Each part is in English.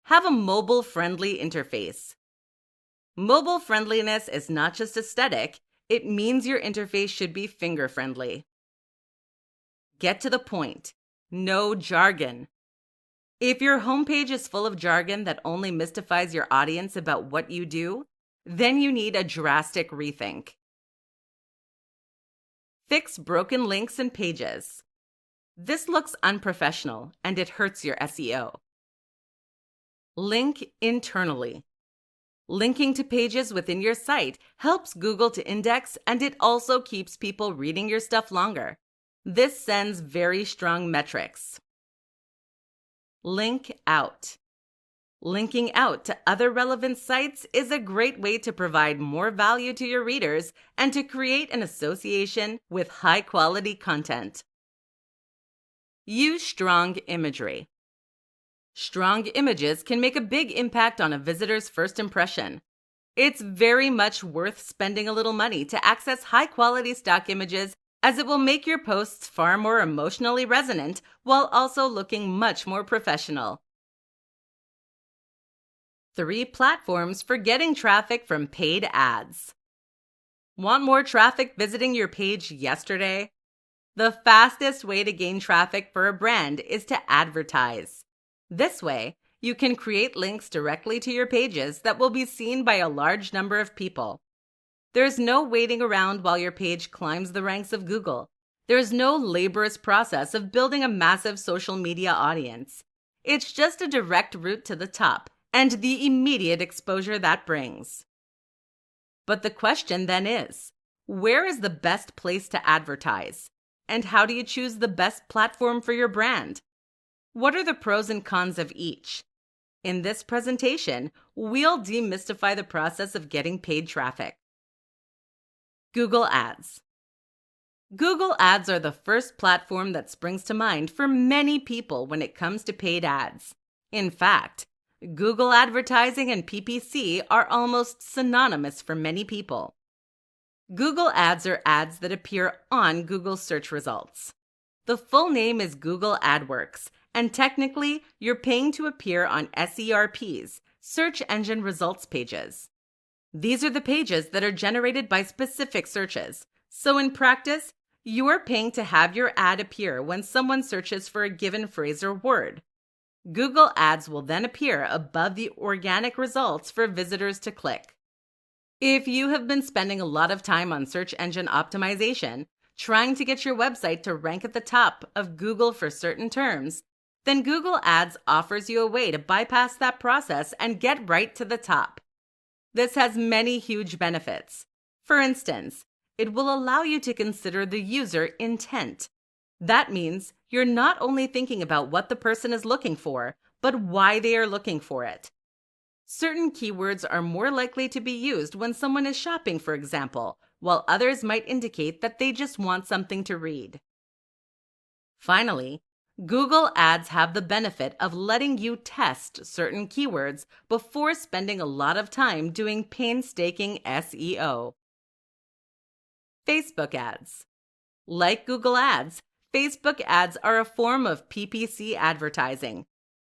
Have a mobile-friendly interface. Mobile friendliness is not just aesthetic, it means your interface should be finger-friendly. Get to the point. No jargon. If your homepage is full of jargon that only mystifies your audience about what you do, then you need a drastic rethink. Fix broken links and pages. This looks unprofessional and it hurts your SEO. Link internally. Linking to pages within your site helps Google to index, and it also keeps people reading your stuff longer. This sends very strong metrics. Link out. Linking out to other relevant sites is a great way to provide more value to your readers and to create an association with high-quality content. Use strong imagery. Strong images can make a big impact on a visitor's first impression. It's very much worth spending a little money to access high-quality stock images, as it will make your posts far more emotionally resonant while also looking much more professional. 3 platforms for getting traffic from paid ads. Want more traffic visiting your page yesterday? The fastest way to gain traffic for a brand is to advertise. This way, you can create links directly to your pages that will be seen by a large number of people. There's no waiting around while your page climbs the ranks of Google. There's no laborious process of building a massive social media audience. It's just a direct route to the top and the immediate exposure that brings. But the question then is, where is the best place to advertise? And how do you choose the best platform for your brand? What are the pros and cons of each? In this presentation, we'll demystify the process of getting paid traffic. Google Ads. Google Ads are the first platform that springs to mind for many people when it comes to paid ads. In fact, Google advertising and PPC are almost synonymous for many people. Google Ads are ads that appear on Google search results. The full name is Google AdWorks, and technically, you're paying to appear on SERPs, search engine results pages. These are the pages that are generated by specific searches. So in practice, you are paying to have your ad appear when someone searches for a given phrase or word. Google Ads will then appear above the organic results for visitors to click. If you have been spending a lot of time on search engine optimization, trying to get your website to rank at the top of Google for certain terms, then Google Ads offers you a way to bypass that process and get right to the top. This has many huge benefits. For instance, it will allow you to consider the user intent. That means you're not only thinking about what the person is looking for, but why they are looking for it. Certain keywords are more likely to be used when someone is shopping, for example, while others might indicate that they just want something to read. Finally, Google Ads have the benefit of letting you test certain keywords before spending a lot of time doing painstaking SEO. Facebook ads. Like Google Ads, Facebook ads are a form of PPC advertising.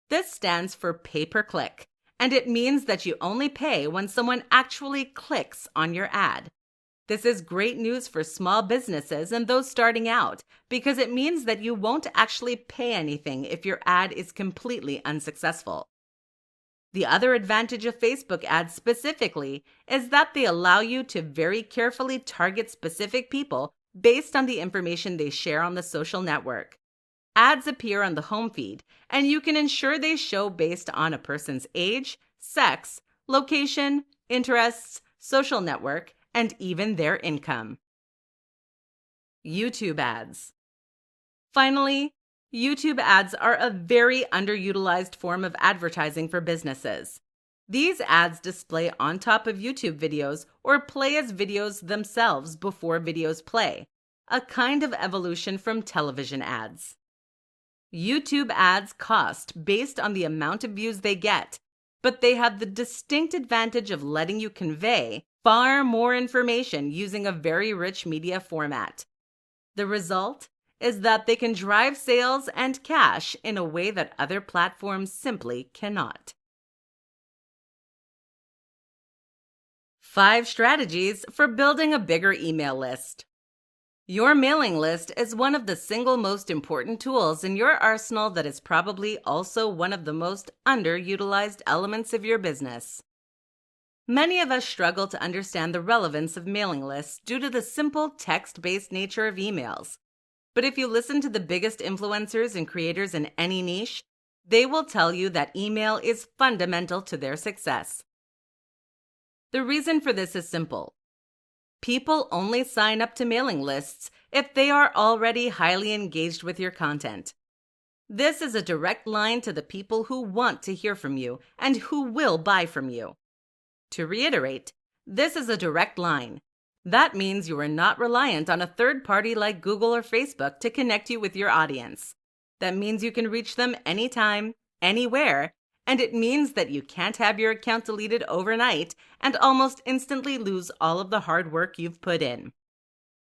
This stands for pay-per-click, and it means that you only pay when someone actually clicks on your ad. This is great news for small businesses and those starting out, because it means that you won't actually pay anything if your ad is completely unsuccessful. The other advantage of Facebook ads specifically is that they allow you to very carefully target specific people based on the information they share on the social network. Ads appear on the home feed, and you can ensure they show based on a person's age, sex, location, interests, social network, and even their income. YouTube ads. Finally, YouTube ads are a very underutilized form of advertising for businesses. These ads display on top of YouTube videos or play as videos themselves before videos play, a kind of evolution from television ads. YouTube ads cost based on the amount of views they get, but they have the distinct advantage of letting you convey far more information using a very rich media format. The result is that they can drive sales and cash in a way that other platforms simply cannot. 5 strategies for building a bigger email list. Your mailing list is one of the single most important tools in your arsenal that is probably also one of the most underutilized elements of your business. Many of us struggle to understand the relevance of mailing lists due to the simple text-based nature of emails. But if you listen to the biggest influencers and creators in any niche, they will tell you that email is fundamental to their success. The reason for this is simple. People only sign up to mailing lists if they are already highly engaged with your content. This is a direct line to the people who want to hear from you and who will buy from you. To reiterate, this is a direct line. That means you are not reliant on a third party like Google or Facebook to connect you with your audience. That means you can reach them anytime, anywhere, and it means that you can't have your account deleted overnight and almost instantly lose all of the hard work you've put in.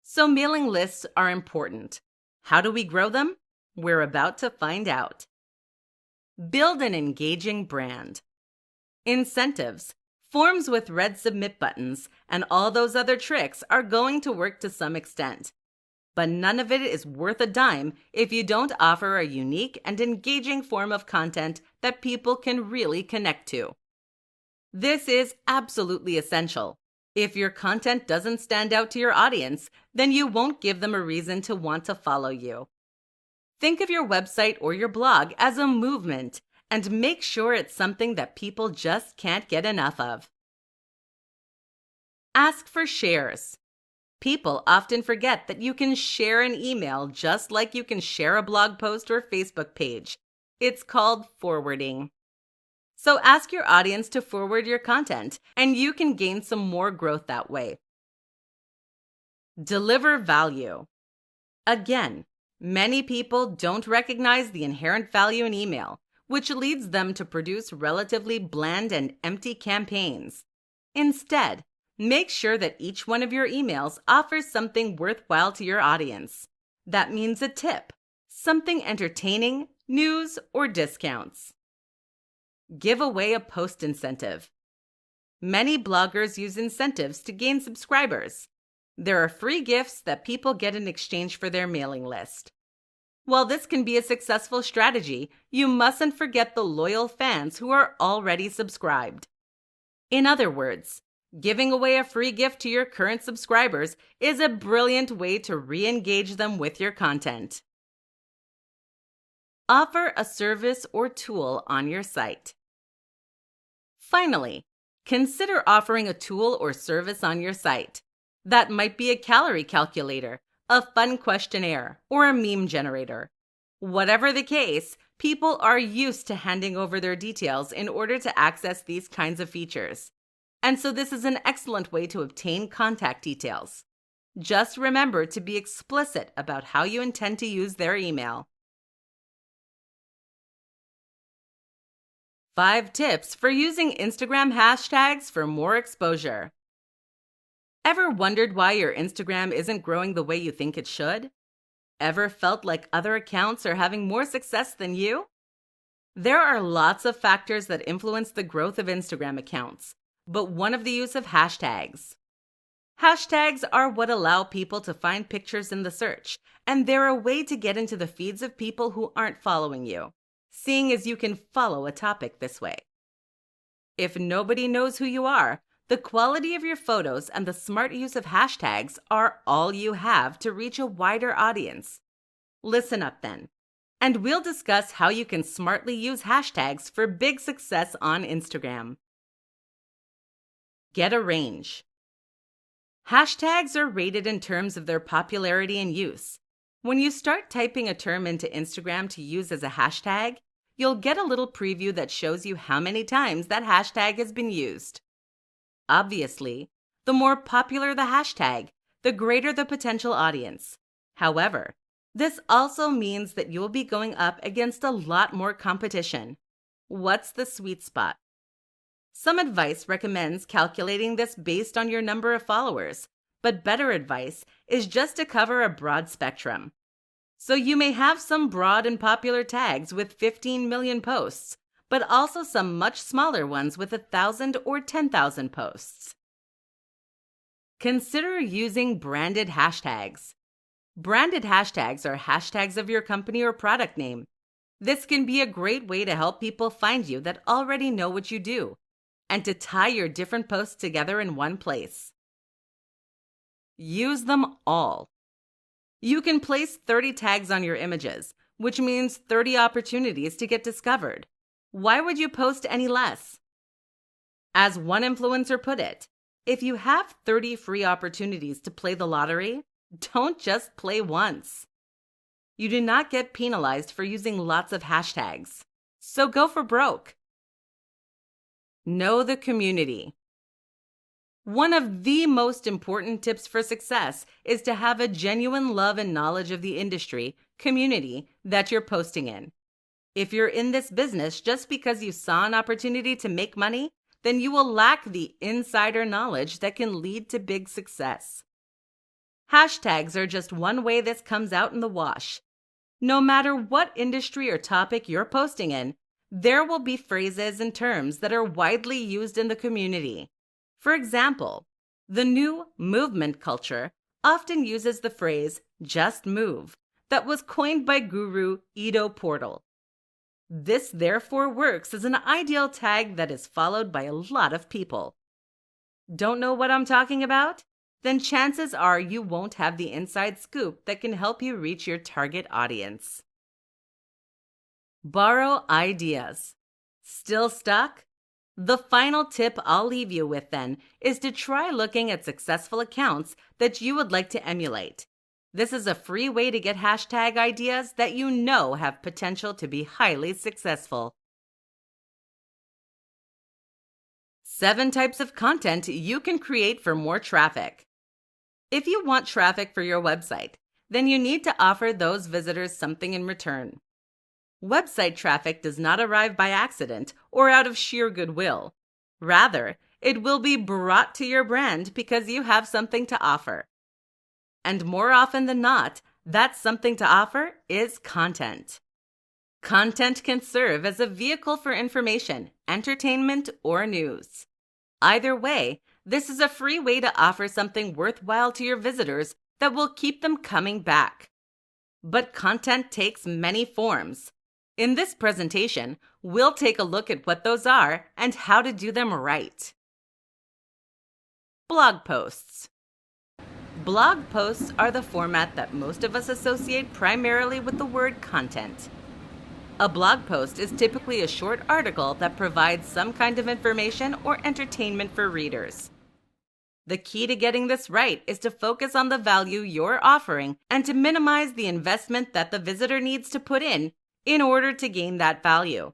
So mailing lists are important. How do we grow them? We're about to find out. Build an engaging brand. Incentives, forms with red submit buttons, and all those other tricks are going to work to some extent. But none of it is worth a dime if you don't offer a unique and engaging form of content that people can really connect to. This is absolutely essential. If your content doesn't stand out to your audience, then you won't give them a reason to want to follow you. Think of your website or your blog as a movement and make sure it's something that people just can't get enough of. Ask for shares. People often forget that you can share an email just like you can share a blog post or Facebook page. It's called forwarding. So ask your audience to forward your content, and you can gain some more growth that way. Deliver value. Again, many people don't recognize the inherent value in email, which leads them to produce relatively bland and empty campaigns. Instead, make sure that each one of your emails offers something worthwhile to your audience. That means a tip, something entertaining, news, or discounts. Give away a post incentive. Many bloggers use incentives to gain subscribers. There are free gifts that people get in exchange for their mailing list. While this can be a successful strategy, you mustn't forget the loyal fans who are already subscribed. In other words, giving away a free gift to your current subscribers is a brilliant way to re-engage them with your content. Offer a service or tool on your site. Finally, consider offering a tool or service on your site. That might be a calorie calculator, a fun questionnaire, or a meme generator. Whatever the case, people are used to handing over their details in order to access these kinds of features. And so this is an excellent way to obtain contact details. Just remember to be explicit about how you intend to use their email. 5 tips for using Instagram hashtags for more exposure. Ever wondered why your Instagram isn't growing the way you think it should? Ever felt like other accounts are having more success than you? There are lots of factors that influence the growth of Instagram accounts, but one of the use of hashtags. Hashtags are what allow people to find pictures in the search, and they're a way to get into the feeds of people who aren't following you, seeing as you can follow a topic this way. If nobody knows who you are, the quality of your photos and the smart use of hashtags are all you have to reach a wider audience. Listen up then, and we'll discuss how you can smartly use hashtags for big success on Instagram. Get a range. Hashtags are rated in terms of their popularity and use. When you start typing a term into Instagram to use as a hashtag, you'll get a little preview that shows you how many times that hashtag has been used. Obviously, the more popular the hashtag, the greater the potential audience. However, this also means that you'll be going up against a lot more competition. What's the sweet spot? Some advice recommends calculating this based on your number of followers, but better advice is just to cover a broad spectrum. So you may have some broad and popular tags with 15 million posts, but also some much smaller ones with 1,000 or 10,000 posts. Consider using branded hashtags. Branded hashtags are hashtags of your company or product name. This can be a great way to help people find you that already know what you do, and to tie your different posts together in one place. Use them all. You can place 30 tags on your images, which means 30 opportunities to get discovered. Why would you post any less? As one influencer put it, if you have 30 free opportunities to play the lottery, don't just play once. You do not get penalized for using lots of hashtags, so go for broke. Know the community. One of the most important tips for success is to have a genuine love and knowledge of the industry, community that you're posting in. If you're in this business just because you saw an opportunity to make money, then you will lack the insider knowledge that can lead to big success. Hashtags are just one way this comes out in the wash. No matter what industry or topic you're posting in, there will be phrases and terms that are widely used in the community. For example, the new movement culture often uses the phrase "just move" that was coined by guru Ido Portal. This therefore works as an ideal tag that is followed by a lot of people. Don't know what I'm talking about? Then chances are you won't have the inside scoop that can help you reach your target audience. Borrow ideas. Still stuck? The final tip I'll leave you with then is to try looking at successful accounts that you would like to emulate. This is a free way to get hashtag ideas that you know have potential to be highly successful. 7 types of content you can create for more traffic. If you want traffic for your website, then you need to offer those visitors something in return. Website traffic does not arrive by accident or out of sheer goodwill. Rather, it will be brought to your brand because you have something to offer. And more often than not, that something to offer is content. Content can serve as a vehicle for information, entertainment, or news. Either way, this is a free way to offer something worthwhile to your visitors that will keep them coming back. But content takes many forms. In this presentation, we'll take a look at what those are and how to do them right. Blog posts. Blog posts are the format that most of us associate primarily with the word content. A blog post is typically a short article that provides some kind of information or entertainment for readers. The key to getting this right is to focus on the value you're offering and to minimize the investment that the visitor needs to put in order to gain that value.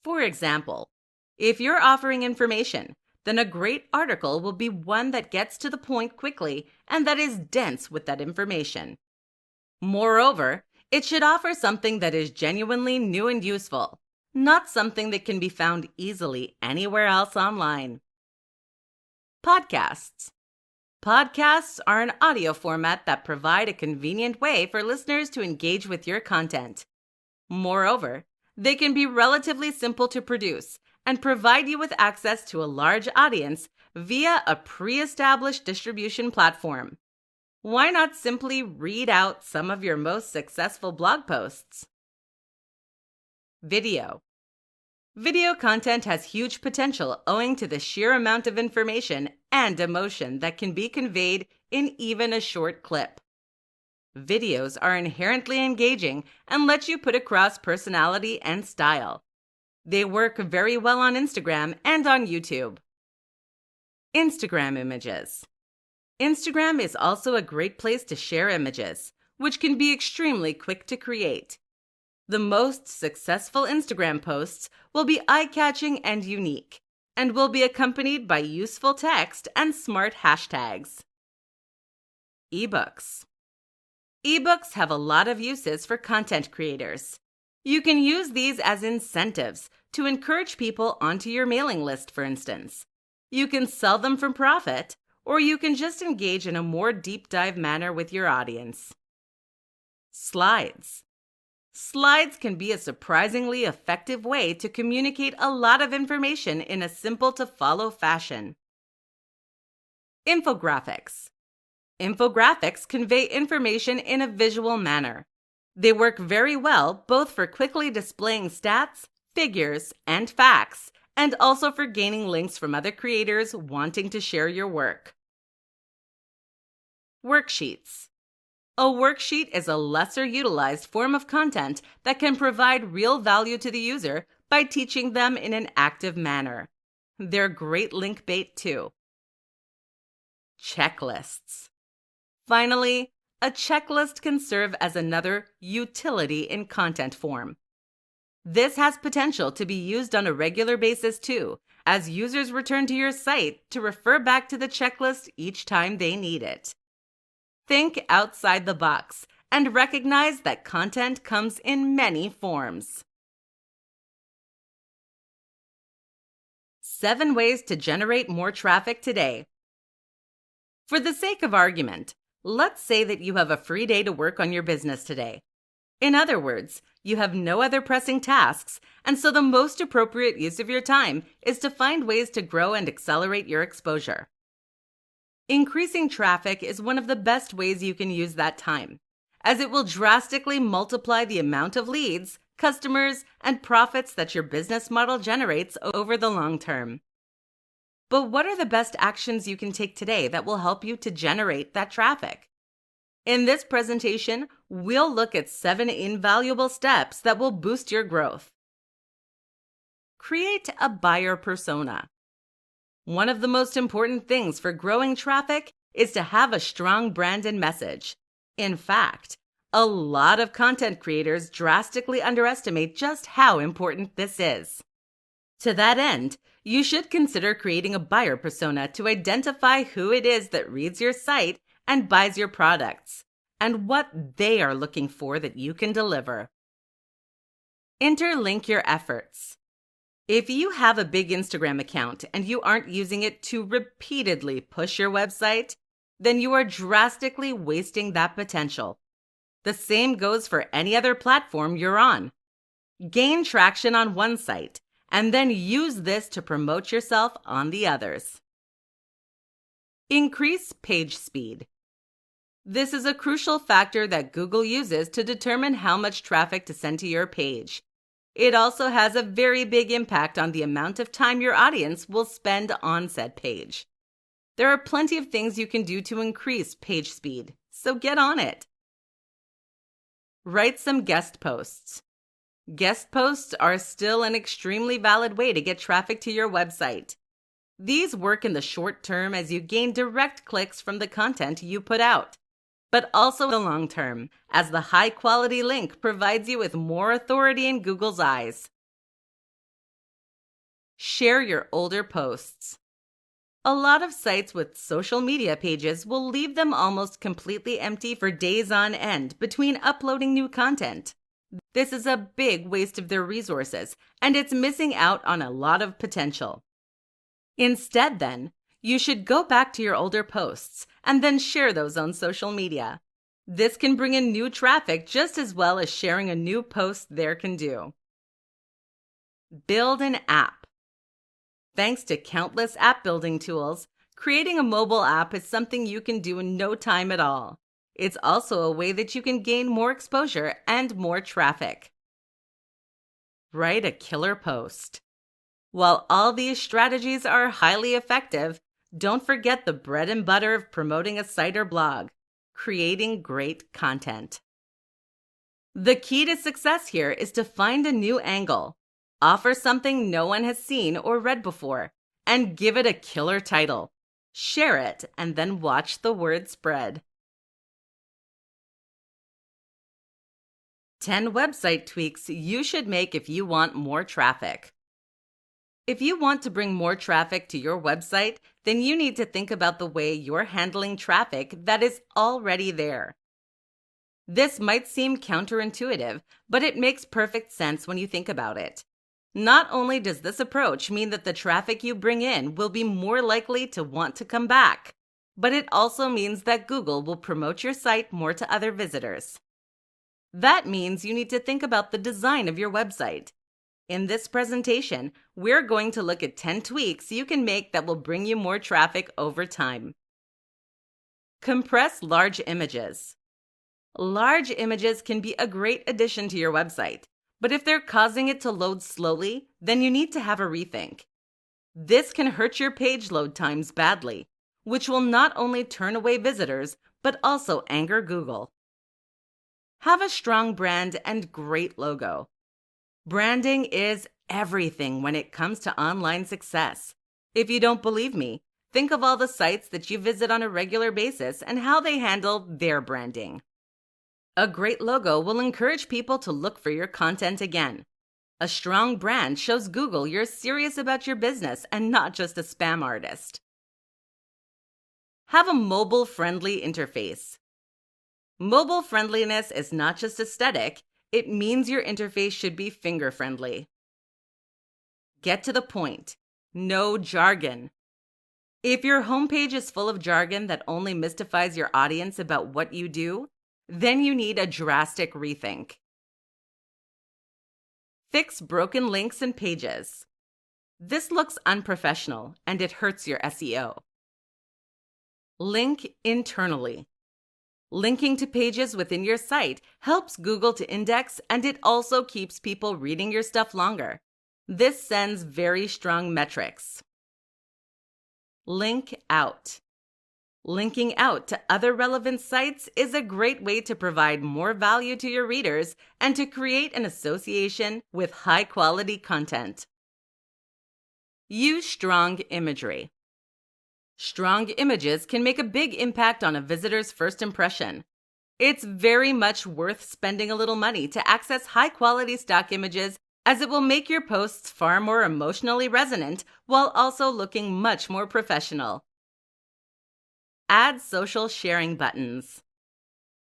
For example, if you're offering information, then a great article will be one that gets to the point quickly and that is dense with that information. Moreover, it should offer something that is genuinely new and useful, not something that can be found easily anywhere else online. Podcasts. Podcasts are an audio format that provide a convenient way for listeners to engage with your content. Moreover, they can be relatively simple to produce and provide you with access to a large audience via a pre-established distribution platform. Why not simply read out some of your most successful blog posts? Video. Video content has huge potential owing to the sheer amount of information and emotion that can be conveyed in even a short clip. Videos are inherently engaging and let you put across personality and style. They work very well on Instagram and on YouTube. Instagram images. Instagram is also a great place to share images, which can be extremely quick to create. The most successful Instagram posts will be eye-catching and unique, and will be accompanied by useful text and smart hashtags. Ebooks. Ebooks have a lot of uses for content creators. You can use these as incentives to encourage people onto your mailing list, for instance. You can sell them for profit, or you can just engage in a more deep dive manner with your audience. Slides. Slides can be a surprisingly effective way to communicate a lot of information in a simple to follow fashion. Infographics. Infographics convey information in a visual manner. They work very well both for quickly displaying stats, figures, and facts, and also for gaining links from other creators wanting to share your work. Worksheets. A worksheet is a lesser utilized form of content that can provide real value to the user by teaching them in an active manner. They're great link bait too. Checklists. Finally, a checklist can serve as another utility in content form. This has potential to be used on a regular basis too, as users return to your site to refer back to the checklist each time they need it. Think outside the box and recognize that content comes in many forms. 7 ways to generate more traffic today. For the sake of argument, let's say that you have a free day to work on your business today. In other words, you have no other pressing tasks, and so the most appropriate use of your time is to find ways to grow and accelerate your exposure. Increasing traffic is one of the best ways you can use that time, as it will drastically multiply the amount of leads, customers, and profits that your business model generates over the long term. But what are the best actions you can take today that will help you to generate that traffic? In this presentation, we'll look at 7 invaluable steps that will boost your growth. Create a buyer persona. One of the most important things for growing traffic is to have a strong brand and message. In fact, a lot of content creators drastically underestimate just how important this is. To that end, you should consider creating a buyer persona to identify who it is that reads your site and buys your products, and what they are looking for that you can deliver. Interlink your efforts. If you have a big Instagram account and you aren't using it to repeatedly push your website, then you are drastically wasting that potential. The same goes for any other platform you're on. Gain traction on one site, and then use this to promote yourself on the others. Increase page speed. This is a crucial factor that Google uses to determine how much traffic to send to your page. It also has a very big impact on the amount of time your audience will spend on said page. There are plenty of things you can do to increase page speed, so get on it. Write some guest posts. Guest posts are still an extremely valid way to get traffic to your website. These work in the short term as you gain direct clicks from the content you put out, but also in the long term, as the high-quality link provides you with more authority in Google's eyes. Share your older posts. A lot of sites with social media pages will leave them almost completely empty for days on end between uploading new content. This is a big waste of their resources, and it's missing out on a lot of potential. Instead, then, you should go back to your older posts and then share those on social media. This can bring in new traffic just as well as sharing a new post there can do. Build an app. Thanks to countless app building tools, creating a mobile app is something you can do in no time at all. It's also a way that you can gain more exposure and more traffic. Write a killer post. While all these strategies are highly effective, don't forget the bread and butter of promoting a site or blog, creating great content. The key to success here is to find a new angle, offer something no one has seen or read before, and give it a killer title. Share it, and then watch the word spread. 10 website tweaks you should make if you want more traffic. If you want to bring more traffic to your website, then you need to think about the way you're handling traffic that is already there. This might seem counterintuitive, but it makes perfect sense when you think about it. Not only does this approach mean that the traffic you bring in will be more likely to want to come back, but it also means that Google will promote your site more to other visitors. That means you need to think about the design of your website. In this presentation, we're going to look at 10 tweaks you can make that will bring you more traffic over time. Compress large images. Large images can be a great addition to your website, but if they're causing it to load slowly, then you need to have a rethink. This can hurt your page load times badly, which will not only turn away visitors, but also anger Google. Have a strong brand and great logo. Branding is everything when it comes to online success. If you don't believe me, think of all the sites that you visit on a regular basis and how they handle their branding. A great logo will encourage people to look for your content again. A strong brand shows Google you're serious about your business and not just a spam artist. Have a mobile-friendly interface. Mobile friendliness is not just aesthetic, it means your interface should be finger-friendly. Get to the point. No jargon. If your homepage is full of jargon that only mystifies your audience about what you do, then you need a drastic rethink. Fix broken links and pages. This looks unprofessional and it hurts your SEO. Link internally. Linking to pages within your site helps Google to index, and it also keeps people reading your stuff longer. This sends very strong metrics. Link out. Linking out to other relevant sites is a great way to provide more value to your readers and to create an association with high-quality content. Use strong imagery. Strong images can make a big impact on a visitor's first impression. It's very much worth spending a little money to access high-quality stock images, as it will make your posts far more emotionally resonant while also looking much more professional. Add social sharing buttons.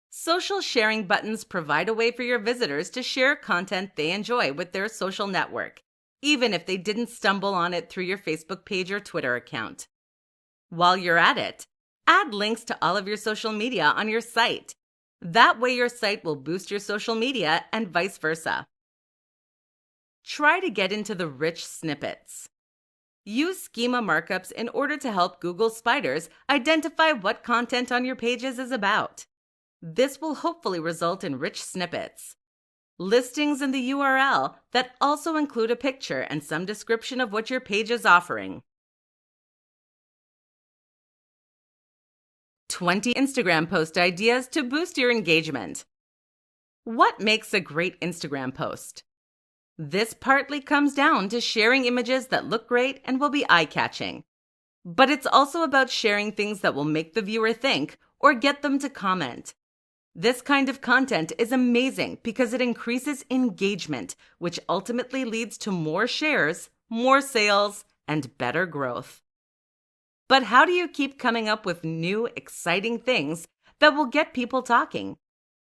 Social sharing buttons provide a way for your visitors to share content they enjoy with their social network, even if they didn't stumble on it through your Facebook page or Twitter account. While you're at it, add links to all of your social media on your site. That way your site will boost your social media and vice versa. Try to get into the rich snippets. Use schema markups in order to help Google spiders identify what content on your pages is about. This will hopefully result in rich snippets. Listings in the URL that also include a picture and some description of what your page is offering. 20 Instagram post ideas to boost your engagement. What makes a great Instagram post? This partly comes down to sharing images that look great and will be eye-catching. But it's also about sharing things that will make the viewer think or get them to comment. This kind of content is amazing because it increases engagement, which ultimately leads to more shares, more sales, and better growth. But how do you keep coming up with new, exciting things that will get people talking?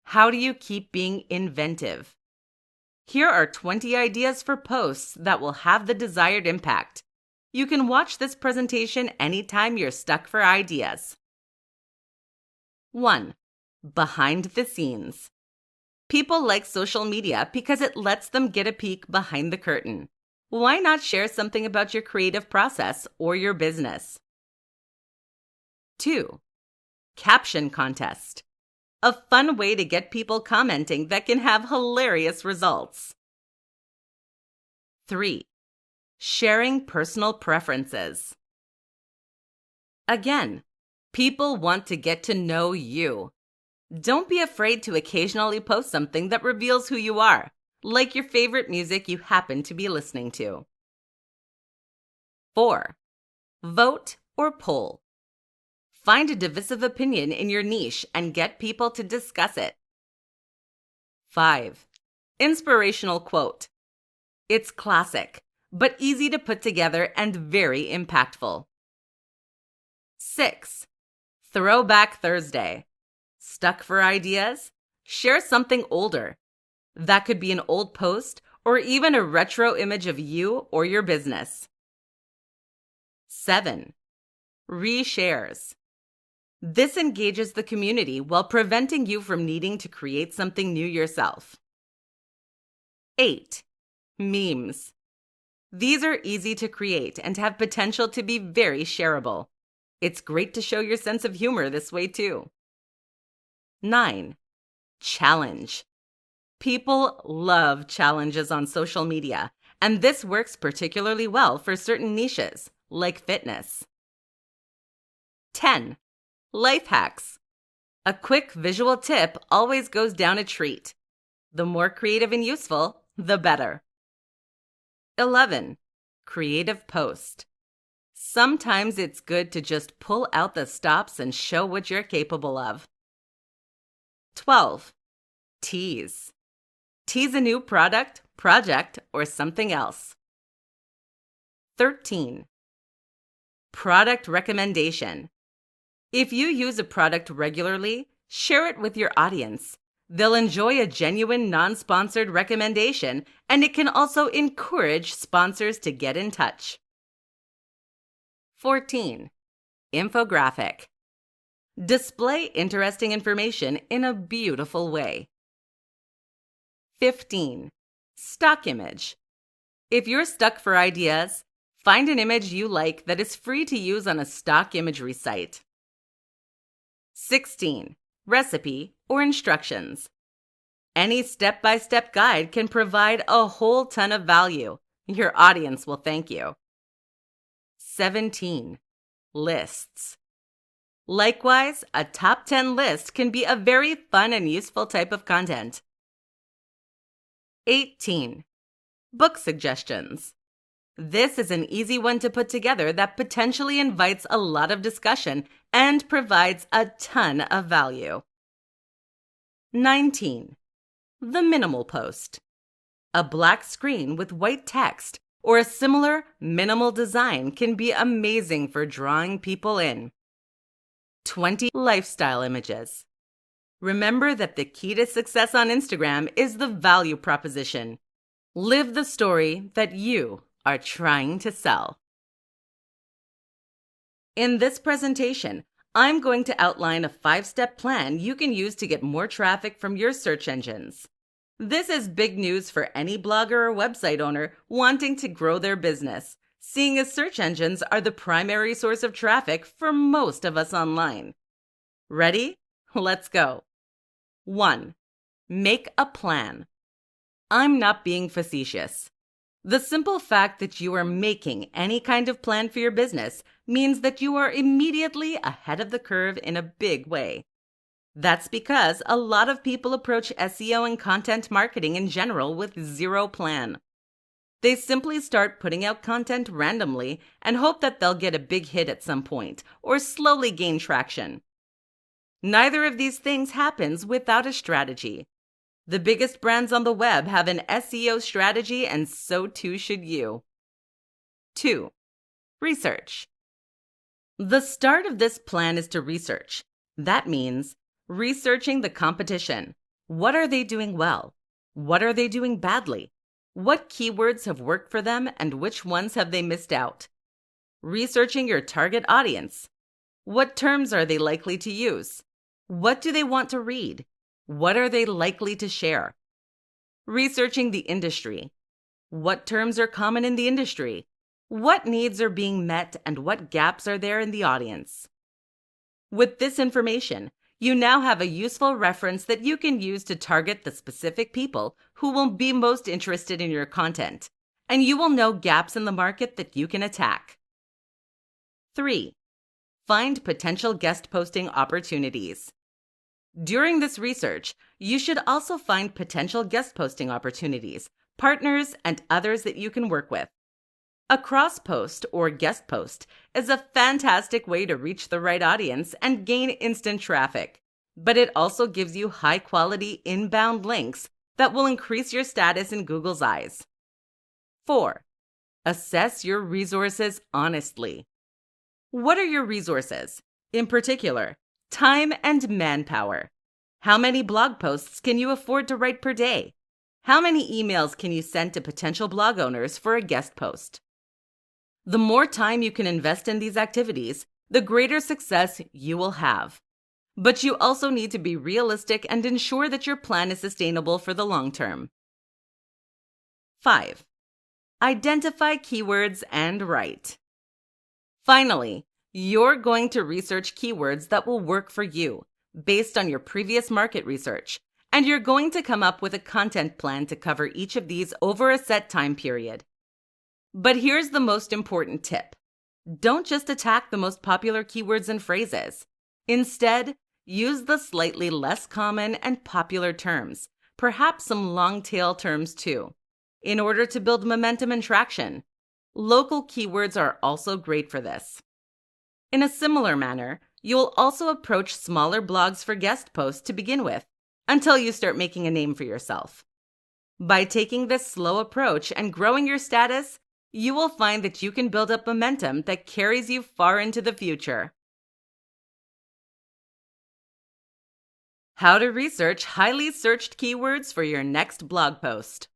How do you keep being inventive? Here are 20 ideas for posts that will have the desired impact. You can watch this presentation anytime you're stuck for ideas. 1. Behind the scenes. People like social media because it lets them get a peek behind the curtain. Why not share something about your creative process or your business? 2. Caption contest. A fun way to get people commenting that can have hilarious results. 3. Sharing personal preferences. Again, people want to get to know you. Don't be afraid to occasionally post something that reveals who you are, like your favorite music you happen to be listening to. 4. Vote or poll. Find a divisive opinion in your niche and get people to discuss it. 5. Inspirational quote. It's classic, but easy to put together and very impactful. 6. Throwback Thursday. Stuck for ideas? Share something older. That could be an old post or even a retro image of you or your business. 7. Reshares. This engages the community while preventing you from needing to create something new yourself. 8. Memes. These are easy to create and have potential to be very shareable. It's great to show your sense of humor this way too. 9. Challenge. People love challenges on social media, and this works particularly well for certain niches, like fitness. 10. Life hacks. A quick visual tip always goes down a treat. The more creative and useful, the better. 11. Creative post. Sometimes it's good to just pull out the stops and show what you're capable of. 12. Tease. Tease a new product, project, or something else. 13. Product recommendation. If you use a product regularly, share it with your audience. They'll enjoy a genuine, non-sponsored recommendation, and it can also encourage sponsors to get in touch. 14. Infographic. Display interesting information in a beautiful way. 15. Stock image. If you're stuck for ideas, find an image you like that is free to use on a stock imagery site. 16. Recipe or instructions. Any step-by-step guide can provide a whole ton of value. Your audience will thank you. 17. Lists. Likewise, a top 10 list can be a very fun and useful type of content. 18. Book suggestions. This is an easy one to put together that potentially invites a lot of discussion and provides a ton of value. 19. The minimal post. A black screen with white text or a similar minimal design can be amazing for drawing people in. 20. Lifestyle images. Remember that the key to success on Instagram is the value proposition. Live the story that you are trying to sell. In this presentation, I'm going to outline a 5-step plan you can use to get more traffic from your search engines. This is big news for any blogger or website owner wanting to grow their business, seeing as search engines are the primary source of traffic for most of us online. Ready? Let's go. 1. Make a plan. I'm not being facetious. The simple fact that you are making any kind of plan for your business means that you are immediately ahead of the curve in a big way. That's because a lot of people approach SEO and content marketing in general with zero plan. They simply start putting out content randomly and hope that they'll get a big hit at some point or slowly gain traction. Neither of these things happens without a strategy. The biggest brands on the web have an SEO strategy, and so too should you. 2. Research. The start of this plan is to research. That means researching the competition. What are they doing well? What are they doing badly? What keywords have worked for them and which ones have they missed out? Researching your target audience. What terms are they likely to use? What do they want to read? What are they likely to share? Researching the industry. What terms are common in the industry? What needs are being met and what gaps are there in the audience? With this information, you now have a useful reference that you can use to target the specific people who will be most interested in your content, and you will know gaps in the market that you can attack. 3. Find potential guest posting opportunities. During this research, you should also find potential guest posting opportunities, partners, and others that you can work with. A cross post or guest post is a fantastic way to reach the right audience and gain instant traffic, but it also gives you high-quality inbound links that will increase your status in Google's eyes. 4. Assess your resources honestly. What are your resources? In particular, time and manpower. How many blog posts can you afford to write per day? How many emails can you send to potential blog owners for a guest post? The more time you can invest in these activities, the greater success you will have. But you also need to be realistic and ensure that your plan is sustainable for the long term. 5. Identify keywords and write. Finally, You're going to research keywords that will work for you based on your previous market research, and you're going to come up with a content plan to cover each of these over a set time period. But here's the most important tip. Don't just attack the most popular keywords and phrases. Instead, use the slightly less common and popular terms, perhaps some long-tail terms too, in order to build momentum and traction. Local keywords are also great for this. In a similar manner, you'll also approach smaller blogs for guest posts to begin with, until you start making a name for yourself. By taking this slow approach and growing your status, you will find that you can build up momentum that carries you far into the future. How to research highly searched keywords for your next blog post.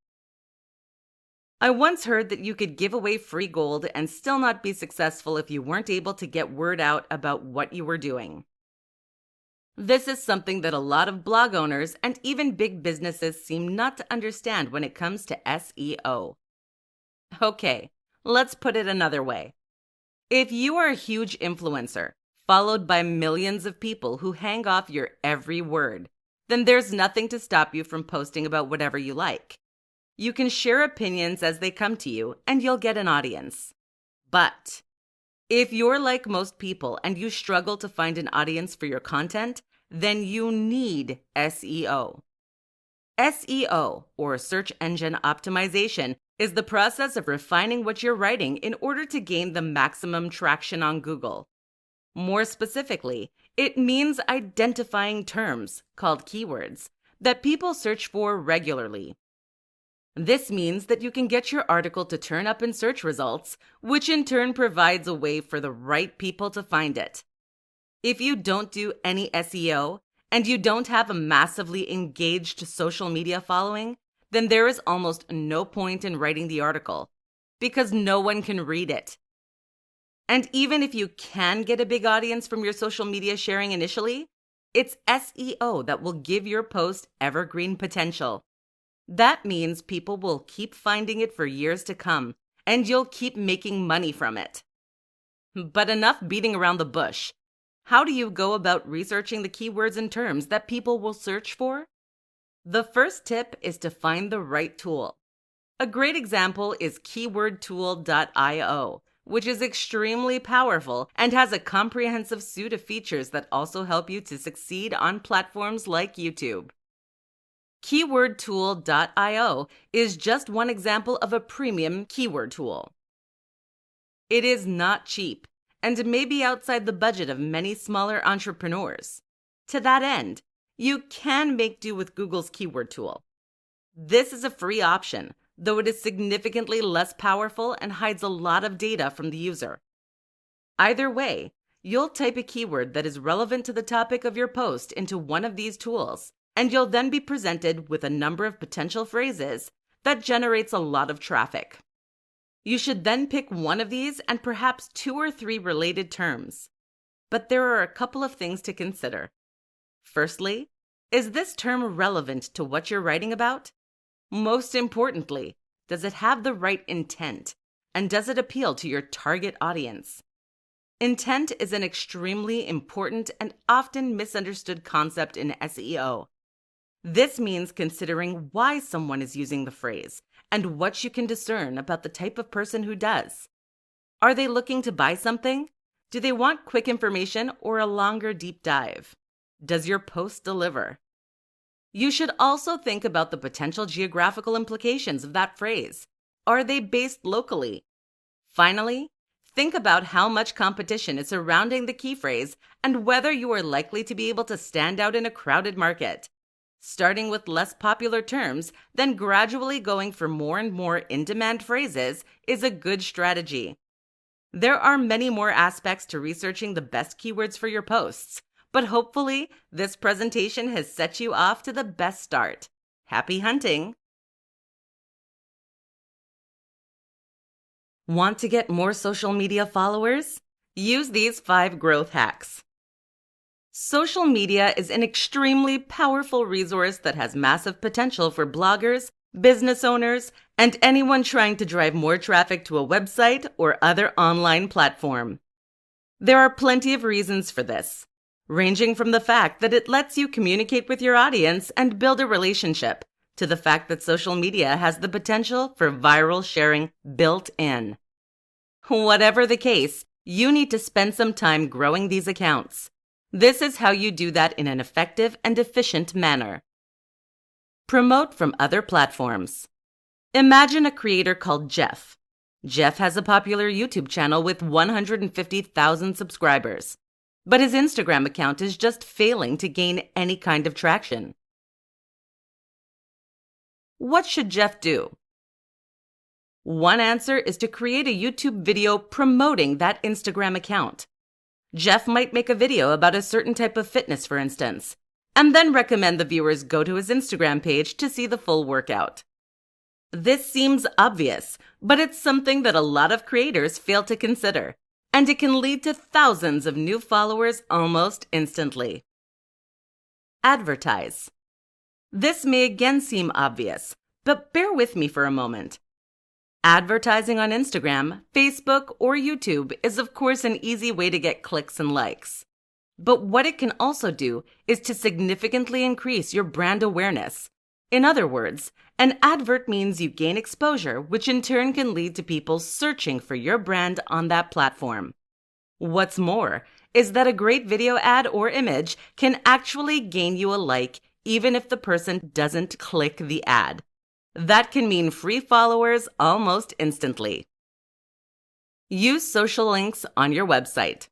I once heard that you could give away free gold and still not be successful if you weren't able to get word out about what you were doing. This is something that a lot of blog owners and even big businesses seem not to understand when it comes to SEO. Okay, let's put it another way. If you are a huge influencer, followed by millions of people who hang off your every word, then there's nothing to stop you from posting about whatever you like. You can share opinions as they come to you, and you'll get an audience. But if you're like most people and you struggle to find an audience for your content, then you need SEO. SEO, or search engine optimization, is the process of refining what you're writing in order to gain the maximum traction on Google. More specifically, it means identifying terms, called keywords, that people search for regularly. This means that you can get your article to turn up in search results, which in turn provides a way for the right people to find it. If you don't do any SEO, and you don't have a massively engaged social media following, then there is almost no point in writing the article, because no one can read it. And even if you can get a big audience from your social media sharing initially, it's SEO that will give your post evergreen potential. That means people will keep finding it for years to come, and you'll keep making money from it. But enough beating around the bush. How do you go about researching the keywords and terms that people will search for? The first tip is to find the right tool. A great example is keywordtool.io, which is extremely powerful and has a comprehensive suite of features that also help you to succeed on platforms like YouTube. Keywordtool.io is just one example of a premium keyword tool. It is not cheap and may be outside the budget of many smaller entrepreneurs. To that end, you can make do with Google's keyword tool. This is a free option, though it is significantly less powerful and hides a lot of data from the user. Either way, you'll type a keyword that is relevant to the topic of your post into one of these tools, and you'll then be presented with a number of potential phrases that generates a lot of traffic. You should then pick one of these and perhaps 2 or 3 related terms. But there are a couple of things to consider. Firstly, is this term relevant to what you're writing about? Most importantly, does it have the right intent? And does it appeal to your target audience? Intent is an extremely important and often misunderstood concept in SEO. This means considering why someone is using the phrase and what you can discern about the type of person who does. Are they looking to buy something? Do they want quick information or a longer deep dive? Does your post deliver? You should also think about the potential geographical implications of that phrase. Are they based locally? Finally, think about how much competition is surrounding the key phrase and whether you are likely to be able to stand out in a crowded market. Starting with less popular terms, then gradually going for more and more in-demand phrases is a good strategy. There are many more aspects to researching the best keywords for your posts, but hopefully this presentation has set you off to the best start. Happy hunting! Want to get more social media followers? Use these 5 growth hacks. Social media is an extremely powerful resource that has massive potential for bloggers, business owners, and anyone trying to drive more traffic to a website or other online platform. There are plenty of reasons for this, ranging from the fact that it lets you communicate with your audience and build a relationship, to the fact that social media has the potential for viral sharing built in. Whatever the case, you need to spend some time growing these accounts. This is how you do that in an effective and efficient manner. Promote from other platforms. Imagine a creator called Jeff. Jeff has a popular YouTube channel with 150,000 subscribers, but his Instagram account is just failing to gain any kind of traction. What should Jeff do? One answer is to create a YouTube video promoting that Instagram account. Jeff might make a video about a certain type of fitness, for instance, and then recommend the viewers go to his Instagram page to see the full workout. This seems obvious, but it's something that a lot of creators fail to consider, and it can lead to thousands of new followers almost instantly. Advertise. This may again seem obvious, but bear with me for a moment. Advertising on Instagram, Facebook, or YouTube is of course an easy way to get clicks and likes. But what it can also do is to significantly increase your brand awareness. In other words, an advert means you gain exposure, which in turn can lead to people searching for your brand on that platform. What's more is that a great video ad or image can actually gain you a like even if the person doesn't click the ad. That can mean free followers almost instantly. Use social links on your website.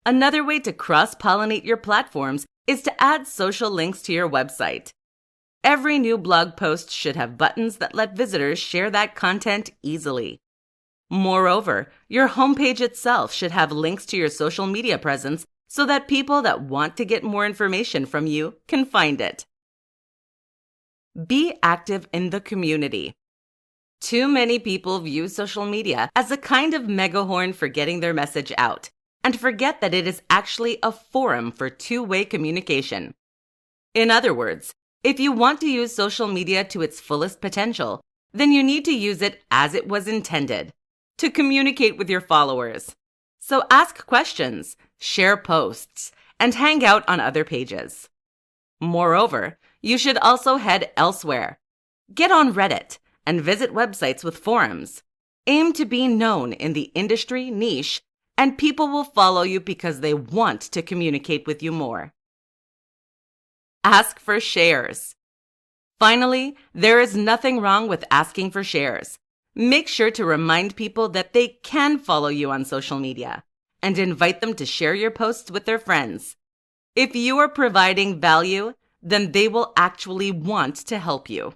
Another way to cross-pollinate your platforms is to add social links to your website. Every new blog post should have buttons that let visitors share that content easily. Moreover, your homepage itself should have links to your social media presence so that people that want to get more information from you can find it. Be active in the community. Too many people view social media as a kind of megahorn for getting their message out, and forget that it is actually a forum for two-way communication. In other words, if you want to use social media to its fullest potential, then you need to use it as it was intended, to communicate with your followers. So ask questions, share posts, and hang out on other pages. Moreover, you should also head elsewhere. Get on Reddit and visit websites with forums. Aim to be known in the industry niche, and people will follow you because they want to communicate with you more. Ask for shares. Finally, there is nothing wrong with asking for shares. Make sure to remind people that they can follow you on social media and invite them to share your posts with their friends. If you are providing value, then they will actually want to help you.